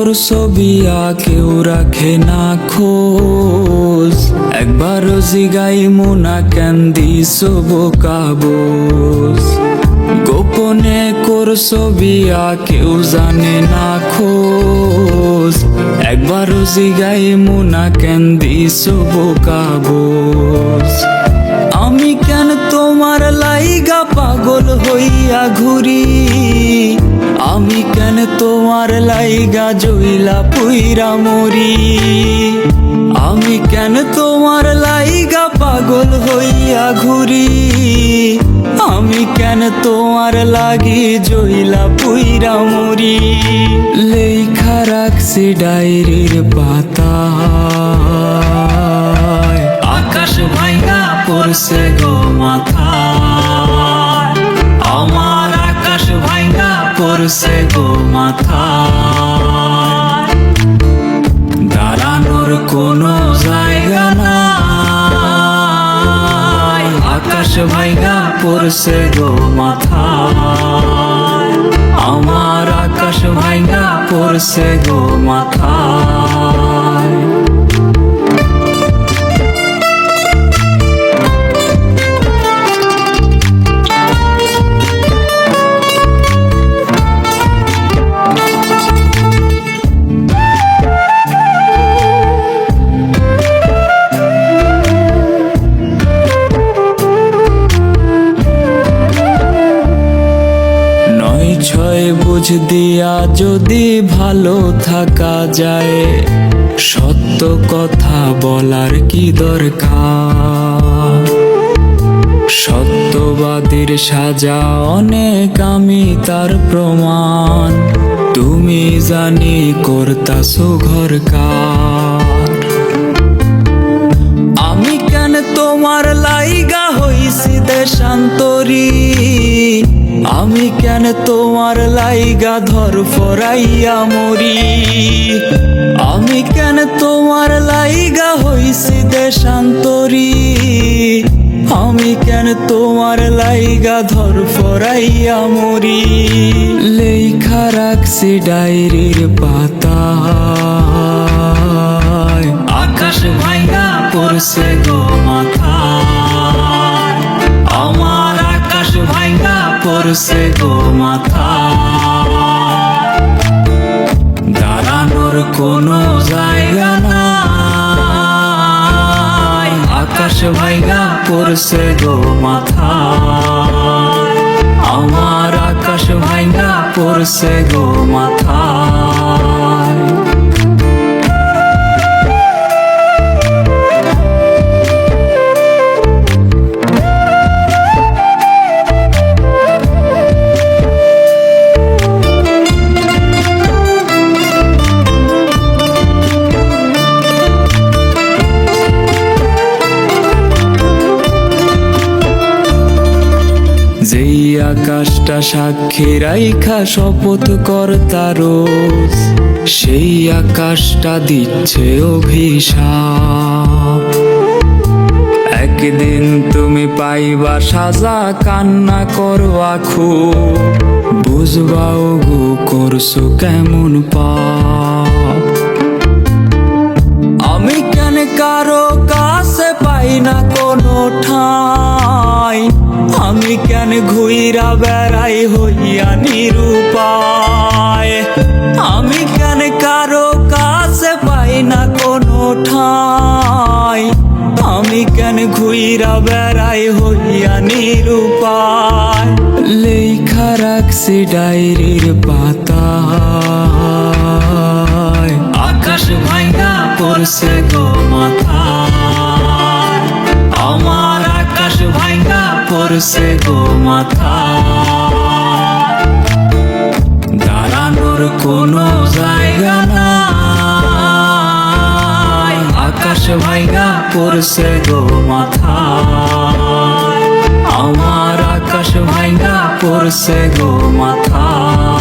তোর ছবি কেউ রাখে না খোঁজ, একবারও জিগাই মুনা কেন দিস বোকাবোজ। গোপনে কোর ছবি কেউ জানে না খোঁজ, একবারও জিগাই মুনা কেন দিস বোকাবোজ। আমি কেন তোমার লাইগা পাগল হইয়া ঘুরি, আমি কেন তোমার লাইগা জইলা পুইরা মরি। আমি কেন তোমার লাইগা পাগল হইয়া ঘুরি, আমি কেন তোমার লাগি জইলা পুইরা মরি। লেখা রাখছি ডায়েরির পাতায়, আকাশ ভাইঙা পড়ছে গো মাথায়, আমার আকাশ ভাইঙা পড়ছে গো মাথায়। দাঁড়ানোর কোনো জায়গা নাই, আকাশ ভাইঙা পড়ছে গো মাথায়, আমার আকাশ ভাইঙা পড়ছে গো মাথায়। ছয় বুঝ দিয়া যদি ভালো থাকা যায়, সত্য কথা বলার কি দরকার। সত্যবাদীর সাজা অনেক, আমি তার প্রমাণ। তুমি জানি করতাছো ঘর কার। আমি কেন তোমার লাইগা হইছি দেশান্তরী, আমি কেন তোমার লাইগা ধর ফরাইয়া মরি। আমি কেন তোমার লাইগা হইছি দেশান্তরী, আমি কেন তোমার লাইগা ধর ফরাইয়া মরি। লেখা রাখছি ডায়েরির পাতায়, আকাশ ভাইঙা পড়ছে গো মাথায়, আমার আকাশ ভাইঙা পড়ছে গো মাথায়। দাঁড়ানোর কোনো জায়গা নাই, আকাশ ভাইঙা পড়ছে গো মাথায়, আমার আকাশ ভাইঙা পড়ছে গো মাথায়। যেই আকাশটা সাক্ষী রাইখা শপথ কর্তা রোজ, সেই আকাশটা দিচ্ছে অভিশাপ। একদিন তুমি পাইবা সাজা, কান্না করবা খুব, বুঝবাও গো করছো কেমন পাপ। আমি কেন কারো কাছে পাই না কোনো ঠাঁই, আমি কেন ঘুইরা বেড়াই হইয়া নিরুপায়। আমি কেন কারো কাছে পাই না কোনো ঠাঁই, আমি কেন ঘুইরা বেড়াই হইয়া নিরুপায়। লেখা রাখছি ডায়েরির পাতায়, আকাশ ভাইঙা পড়ছে গো মাথায়, আমার আকাশ ভাইঙা পড়ছে গো মাথায়। দাঁড়ানোর কোনো জায়গা নাই, আকাশ ভাইঙা পড়ছে গো মাথায়, আমার আকাশ ভাইঙা পড়ছে গো মাথায়।